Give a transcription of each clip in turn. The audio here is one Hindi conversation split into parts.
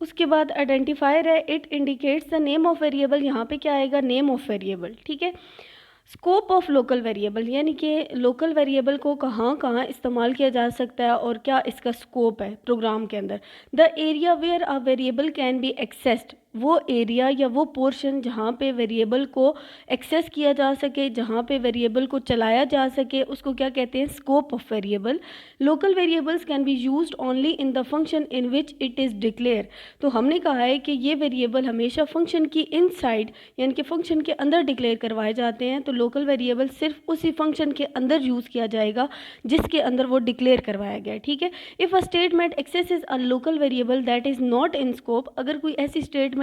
उसके बाद आइडेंटिफायर है, it indicates the name of variable, यहाँ पे क्या आएगा, नेम ऑफ वेरिएबल, ठीक है। स्कोप ऑफ लोकल वेरिएबल, यानी कि लोकल वेरिएबल को कहाँ कहाँ इस्तेमाल किया जा सकता है और क्या इसका स्कोप है प्रोग्राम के अंदर। The area where a variable can be accessed, वो एरिया या वो पोर्शन जहाँ पे वेरिएबल को एक्सेस किया जा सके, जहाँ पे वेरिएबल को चलाया जा सके, उसको क्या कहते हैं, scope of variable. Local variables can be used only in the function in which it is declare, तो हमने कहा है कि ये वेरिएबल हमेशा फंक्शन की इनसाइड यानी कि फंक्शन के अंदर डिक्लेयर करवाए जाते हैं। तो लोकल वेरिएबल सिर्फ उसी फंक्शन के अंदर यूज़ किया जाएगा जिसके अंदर वो डिक्लेयर करवाया गया है, ठीक है। If a statement axes a local variable that is not in scope, अगर कोई ऐसी स्टेटमेंट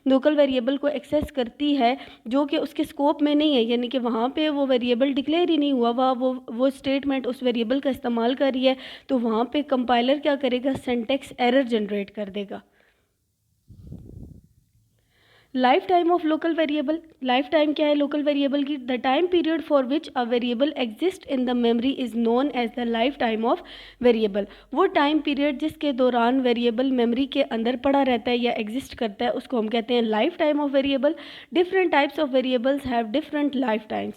लोकल वेरिएबल को एक्सेस करती है जो कि उसके स्कोप में नहीं है, यानी कि वहाँ पे वो वेरिएबल डिक्लेयर ही नहीं हुआ, वो स्टेटमेंट उस वेरिएबल का इस्तेमाल कर रही है, तो वहाँ पे कंपाइलर क्या करेगा, सिंटैक्स एरर जनरेट कर देगा। Life time of local variable, life time क्या है लोकल वेरिएबल की, the time period for which a variable exist in the memory is known as the life time of variable, वो टाइम पीरियड जिसके दौरान वेरिएबल मेमोरी के अंदर पड़ा रहता है या एग्जिस्ट करता है उसको हम कहते हैं life time of variable. Different types of variables have different life times,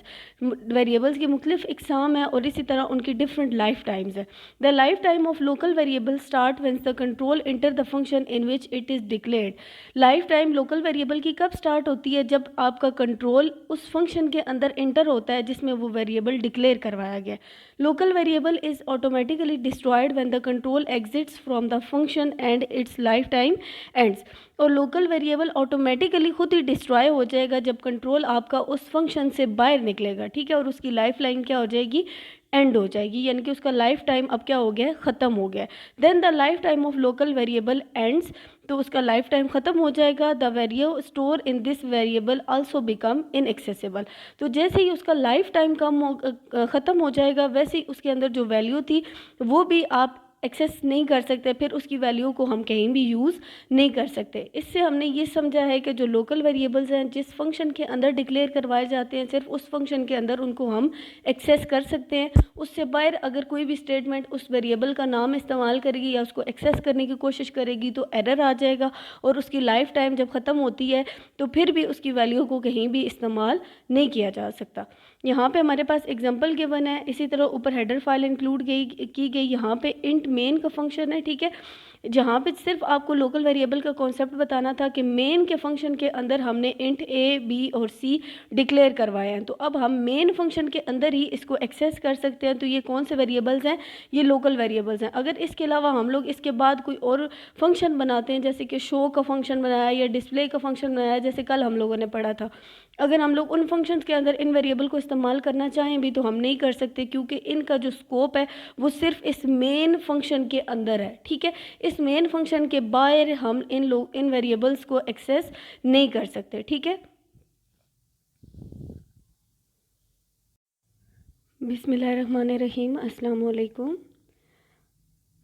variables की मुख्तलिफ इकसाम है और इसी तरह उनकी डिफरेंट लाइफ टाइम्स है। The life time of local variable start when the control enter the function in which it is declared, life time local variable की कब स्टार्ट होती है, जब आपका कंट्रोल उस फंक्शन के अंदर इंटर होता है जिसमें वो वेरिएबल डिक्लेयर करवाया गया। Local variable is automatically destroyed when the control exits from the function and it's life time ends, और लोकल वेरिएबल ऑटोमेटिकली खुद ही डिस्ट्रॉय हो जाएगा जब कंट्रोल आपका उस फंक्शन से बाहर निकलेगा, ठीक है, और उसकी लाइफ लाइन क्या हो जाएगी, एंड हो जाएगी, यानी कि उसका लाइफ टाइम अब क्या हो गया है, ख़त्म हो गया है। Then the life time of local variable ends, तो उसका लाइफ टाइम ख़त्म हो जाएगा। The value store in this variable also become inaccessible, तो जैसे ही उसका लाइफ टाइम ख़त्म हो जाएगा वैसे ही उसके अंदर जो वैल्यू थी वो भी आप एक्सेस नहीं कर सकते, फिर उसकी वैल्यू को हम कहीं भी यूज़ नहीं कर सकते। इससे हमने ये समझा है कि जो लोकल वेरिएबल्स हैं जिस फंक्शन के अंदर डिक्लेयर करवाए जाते हैं सिर्फ उस फंक्शन के अंदर उनको हम एक्सेस कर सकते हैं, उससे बाहर अगर कोई भी स्टेटमेंट उस वेरिएबल का नाम इस्तेमाल करेगी या उसको एक्सेस करने की कोशिश करेगी तो एरर आ जाएगा और उसकी लाइफ टाइम जब ख़त्म होती है तो फिर भी उसकी वैल्यू को कहीं भी इस्तेमाल नहीं किया जा सकता। यहाँ पे हमारे पास एग्जांपल गिवन है, इसी तरह ऊपर हेडर फाइल इंक्लूड की गई, यहाँ पे इंट मेन का फंक्शन है, ठीक है, जहाँ पे सिर्फ आपको लोकल वेरिएबल का कॉन्सेप्ट बताना था कि मेन के फंक्शन के अंदर हमने इंट ए बी और सी डिक्लेयर करवाए हैं, तो अब हम मेन फंक्शन के अंदर ही इसको एक्सेस कर सकते हैं। तो ये कौन से वेरिएबल्स हैं, ये लोकल वेरिएबल्स हैं। अगर इसके अलावा हम लोग इसके बाद कोई और फंक्शन बनाते हैं जैसे कि शो का फंक्शन बनाया या डिस्प्ले का फंक्शन बनाया जैसे कल हम लोगों ने पढ़ा था, अगर हम लोग उन फंक्शंस के अंदर इन वेरिएबल को इस्तेमाल करना चाहें भी तो हम नहीं कर सकते क्योंकि इनका जो स्कोप है वो सिर्फ इस मेन फंक्शन के अंदर है, ठीक है। इस मेन फंक्शन के बाहर हम इन वेरिएबल्स को एक्सेस नहीं कर सकते, ठीक है। बिस्मिल्लाहिर्रहमानिर्रहीम, अस्सलाम वालेकुम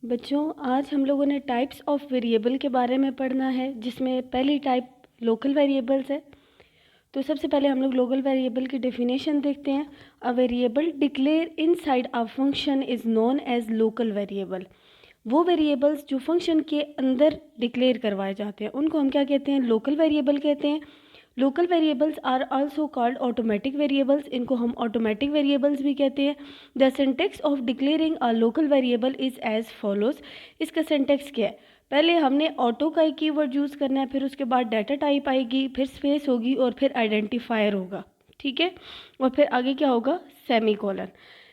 बच्चों। आज हम लोगों ने टाइप्स ऑफ वेरिएबल के बारे में पढ़ना है जिसमें पहली टाइप लोकल वेरिएबल्स है। तो सबसे पहले हम लोग लोकल वेरिएबल की डेफिनेशन देखते हैं। A variable declare inside a function is known as local variable, वो वेरिएबल्स जो फंक्शन के अंदर डिक्लेयर करवाए जाते हैं उनको हम क्या कहते हैं, लोकल वेरिएबल कहते हैं। Local variables are also called automatic variables, इनको हम ऑटोमेटिक वेरिएबल्स भी कहते हैं। The syntax of declaring a local variable is as follows, इसका सिंटेक्स क्या है, पहले हमने ऑटो का एक कीवर्ड यूज़ करना है, फिर उसके बाद डाटा टाइप आएगी, फिर स्पेस होगी और फिर आइडेंटिफायर होगा, ठीक है, और फिर आगे क्या होगा, सेमी कॉलन।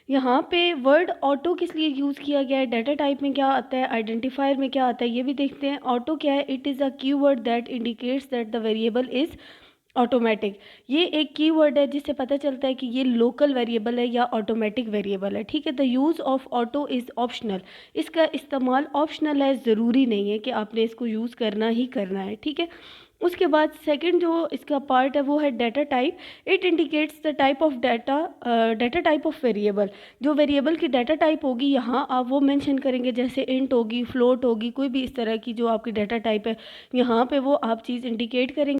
यहाँ पे वर्ड ऑटो किस लिए यूज़ किया गया है, डाटा टाइप में क्या आता है, आइडेंटिफायर में क्या आता है, ये भी देखते हैं। ऑटो क्या है, it is a keyword that indicates that the variable is automatic, ये एक कीवर्ड है जिससे पता चलता है कि ये लोकल वेरिएबल है या ऑटोमेटिक वेरिएबल है, ठीक है। The use of auto is optional, इसका इस्तेमाल ऑप्शनल है, ज़रूरी नहीं है कि आपने इसको यूज़ करना ही करना है, ठीक है। उसके बाद सेकंड जो इसका पार्ट है वो है data type, it indicates the type of data type of variable, जो वेरिएबल की डाटा टाइप होगी यहाँ आप वो मेंशन करेंगे, जैसे इंट होगी, फ्लोट होगी, कोई भी इस तरह की जो आपकी डाटा टाइप है यहाँ पे वो आप चीज़ इंडिकेट करेंगे।